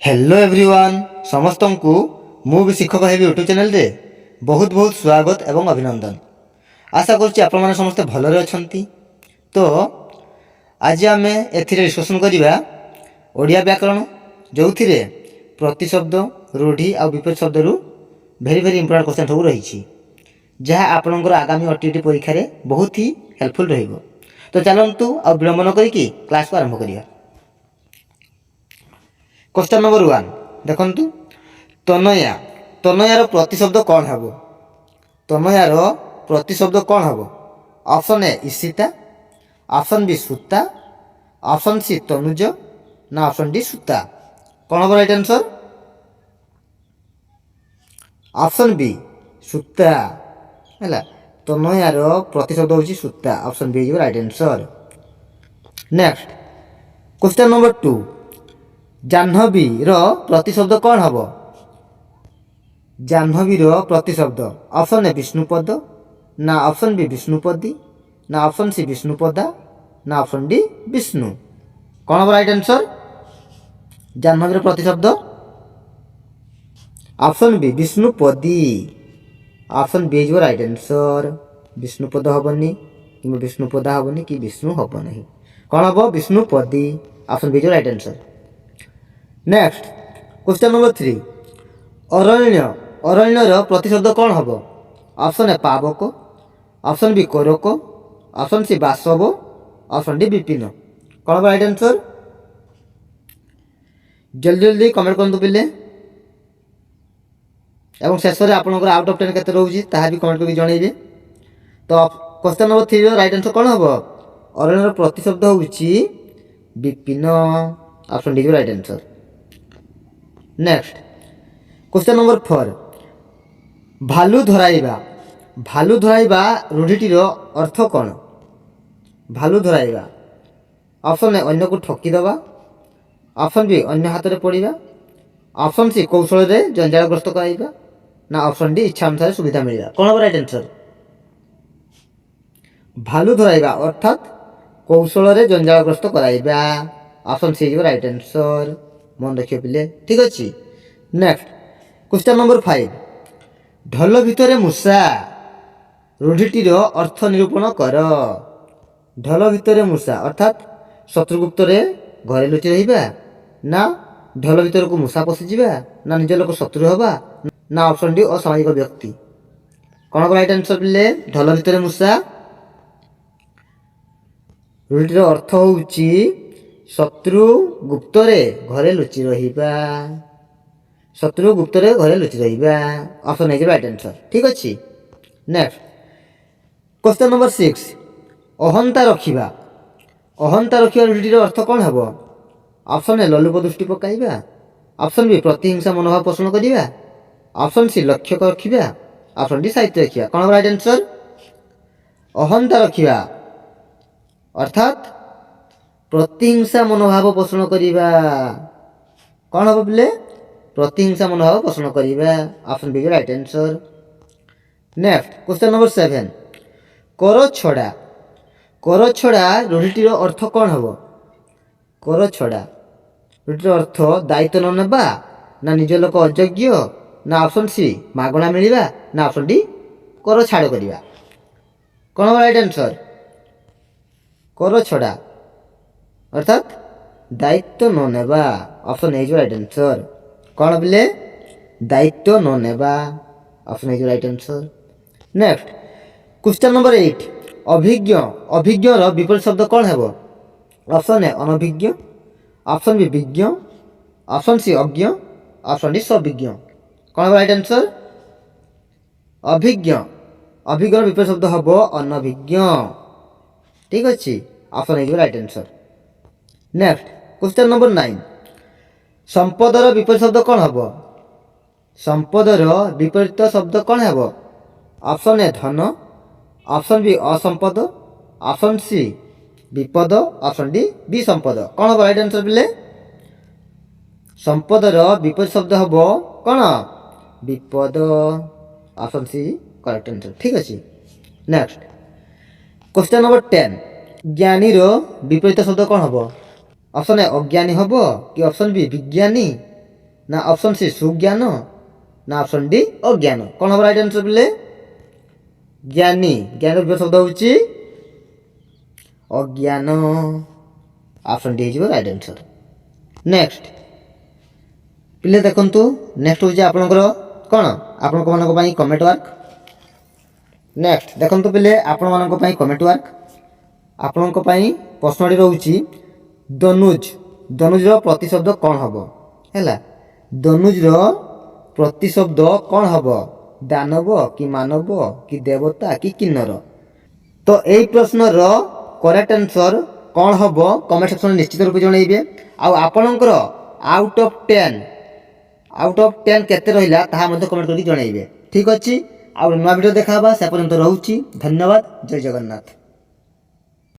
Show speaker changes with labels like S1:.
S1: Hello everyone समस्त को मु भी शिक्षक हेबी यूट्यूब चैनल रे बहुत बहुत स्वागत एवं अभिनंदन। आशा करुच्ची आपण मैंने समस्ते भलरे अछंती। तो आज आम एथिरे डिस्कसन करिबा ओडिया व्याकरण जो थिरे प्रतिशब्द रूढ़ी आ विपरीत शब्द रु भेरी भेरी इंपोर्टेंट क्वेश्चन सब रही जहाँ आपणकर आगामी ओटीटी परीक्षा रे बहुत ही हेल्पफुल रहिबो। तो चलंतु आ विलंब न करिकी क्लास को आरंभ करिया। क्वेश्चन नंबर 1 देखंतु तनया तनयार प्रतिशब्द कौन हबो? तनयार प्रतिशब्द कौन हबो? ऑप्शन ए ईशिता, ऑप्शन बी सूता, ऑप्शन सी तनुज ना ऑप्शन डी सूता। कौन हबो राइट आंसर? ऑप्शन बी सूता हैला। तनयार प्रतिशब्द होची सूता, option B is right answer. Next question number 2 Jahnavi रो प्रतिशब्द कौन हबो? जाह्नवी रो प्रतिशब्द ऑप्शन ए विष्णुपद ना ऑप्शन बी विष्णुपदी ना ऑप्शन सी विष्णुपदा ना ऑप्शन डी विष्णु। कौन हबो राइट आंसर? जाह्नवी रो प्रतिशब्द ऑप्शन बी विष्णुपदी, option B is right answer. विष्णुपद हबनी कि विष्णुपदा हबनी कि विष्णु हबो नहीं। कौन हबो? विष्णुपदी, option B is right answer. Next question number 3 अरण्य अरण्यर प्रतिशब्द कौन हबो? ऑप्शन ए पावक, ऑप्शन बी कोरक, ऑप्शन सी बासव, ऑप्शन डी विपिन। कौन हबो राइट आंसर? जल्दी जल्दी कमेंट करंतु पिले एवं शेष में आपंकर आउट ऑफ 10 केते रहउची ताहा भी कमेंट करके जणाइबे। तो question number 3 row right answer कौन हबो? अरण्यर प्रतिशब्द होउची Vipin, option D is right answer. Next question number 4 भालू धराइबा भालू धराइबा रूढ़ीटीर अर्थ कौन? भालू धराइबा ऑप्शन ए अन्य को ठकी दबा, ऑप्शन बी अन्य हाथ में पड़ा, ऑप्शन सी कौशल रे जंजालग्रस्त कराइबा ना ऑप्शन डी इच्छा अनुसार सुविधा मिलवा। कौन हबो राइट आंसर? भालू धराइबा अर्थात कौशल रे जंजालग्रस्त कराइबा, option C is right answer. मन रखियो पिले ठीक अच्छी। नेक्स्ट क्वेश्चन नंबर 5 ढोल भितरे मूषा रूढ़ीटीर अर्थ निरूपण कर। ढोल भितरे मूषा अर्थात शत्रुगुप्त रे घरे लुचि रहिबा ना ढोल भितर को मूषा पशिजिबा ना निज लोक शत्रु हवा ना ऑप्शन डी असामाजिक व्यक्ति। कौन हबो राइट आंसर पिले? ढोल भितरे मूषा रूढ़ीटीर अर्थ होउची शत्रु गुप्त रे घरे लुचि रहिबा, शत्रु गुप्त रे घरे लुचि रहिबा, ऑप्शन ए राइट आंसर ठीक अच्छी। नेक्स्ट क्वेश्चन नंबर 6 अहंता रखिबा अहंता रखिबा रूढ़ीटीर अर्थ कौन हबो? ऑप्शन ए ललुप दृष्टि पकाइबा, ऑप्शन बी प्रतिहिंसा मनोभाव पोषण करिबा, ऑप्शन सी लक्ष्य रखिबा, ऑप्शन डी साहित्य रखिबा। कौन हबो राइट आंसर? अहंता रखिबा अर्थात प्रतिहिंसा मनोभाव पोषण करिबा। कौन हबो बोले? प्रतिहिंसा मनोभाव पोषण करिबा, option B right answer. Next question number 7 कर छड़ा रूढ़ीटीर अर्थ कौन हबो? कर छड़ा रूढ़ीटीर अर्थ दायित्व न नेबा ना निज लोक अयोग्य ना ऑप्शन सी मागणा मिलिबा ना ऑप्शन डी कर छाड़ करिबा। कौन हबो राइट आंसर? कर छड़ा अर्थात दायित्व न नेबा, ऑप्शन ए राइट आंसर। कौन बोले? दायित्व न नेबा, option A right answer. Next question number 8 अभिज्ञ अभिज्ञ रो विपरीत शब्द कौन हेबो? ऑप्शन ए अनभिज्ञ, ऑप्शन बी विज्ञ, ऑप्शन सी अज्ञ, ऑप्शन डी सविज्ञ। कौन हबो राइट आंसर? अभिज्ञ अभिज्ञ रो विपरीत शब्द हेबो अनभिज्ञ ठीक अच्छी, option A right answer. Next question number 9 संपदर विपरीत शब्द कौन हबो? संपदर विपरीत शब्द कौन हबो? ऑप्शन ए धन, ऑप्शन बी असंपद, ऑप्शन सी विपद, ऑप्शन डी विसंपद। कौन हबो राइट आंसर बोले? संपदर विपरीत शब्द हबो कौन? विपद, ऑप्शन सी करेक्ट आंसर ठीक अच्छी। नेक्स्ट क्वेश्चन नंबर 10 ज्ञानी रो विपरीत शब्द कौन हबो? ऑप्शन ए अज्ञानी हबो कि ऑप्शन बी विज्ञानी ନା ଅପସନ୍ ସି ସୁଜ୍ଞାନ ନା ଅପସନ୍ ଡି ଅଜ୍ଞାନ। କ'ଣ ହେବ ରାଇଟ୍ ଆନ୍ସର୍ ପିଲେ? ଜ୍ଞାନୀ। ଜ୍ଞାନର ବିପରୀତ ଶବ୍ଦ ହେଉଛି ଅଜ୍ଞାନ। ଅପସନ୍ ଡି ହେଇଯିବ ରାଇଟ୍ ଆନ୍ସର୍। ନେକ୍ସଟ ପିଲେ ଦେଖନ୍ତୁ, ନେକ୍ସଟ ହେଉଛି ଆପଣଙ୍କର କ'ଣ ଆପଣମାନଙ୍କ ପାଇଁ କମେଣ୍ଟ ୱାର୍କ। ନେକ୍ସଟ ଦେଖନ୍ତୁ ପିଲେ ଆପଣମାନଙ୍କ ପାଇଁ କମେଣ୍ଟ ୱାର୍କ। ଆପଣଙ୍କ ପାଇଁ ପ୍ରଶ୍ନଟି ରହୁଛି ଦନୁଜ। ଦନୁଜର ପ୍ରତିଶବ୍ଦ କ'ଣ ହେବ? ହେଲା, ଦନୁଜର ପ୍ରତିଶବ୍ଦ କ'ଣ ହେବ? ଦାନବ କି ମାନବ କି ଦେବତା କି କିନ୍ନର? ତ ଏଇ ପ୍ରଶ୍ନର କରେକ୍ଟ ଆନ୍ସର୍ କ'ଣ ହେବ କମେଣ୍ଟ ସେକ୍ସନରେ ନିଶ୍ଚିତ ରୂପେ ଜଣାଇବେ। ଆଉ ଆପଣଙ୍କର ଆଉଟ୍ ଅଫ୍ 10 କେତେ ରହିଲା ତାହା ମଧ୍ୟ କମେଣ୍ଟ କରିକି ଜଣାଇବେ। ଠିକ୍ ଅଛି, ଆଉ ନୂଆ ଭିଡ଼ିଓ ଦେଖା ହେବା। ସେ ପର୍ଯ୍ୟନ୍ତ ରହୁଛି। ଧନ୍ୟବାଦ। ଜୟ ଜଗନ୍ନାଥ।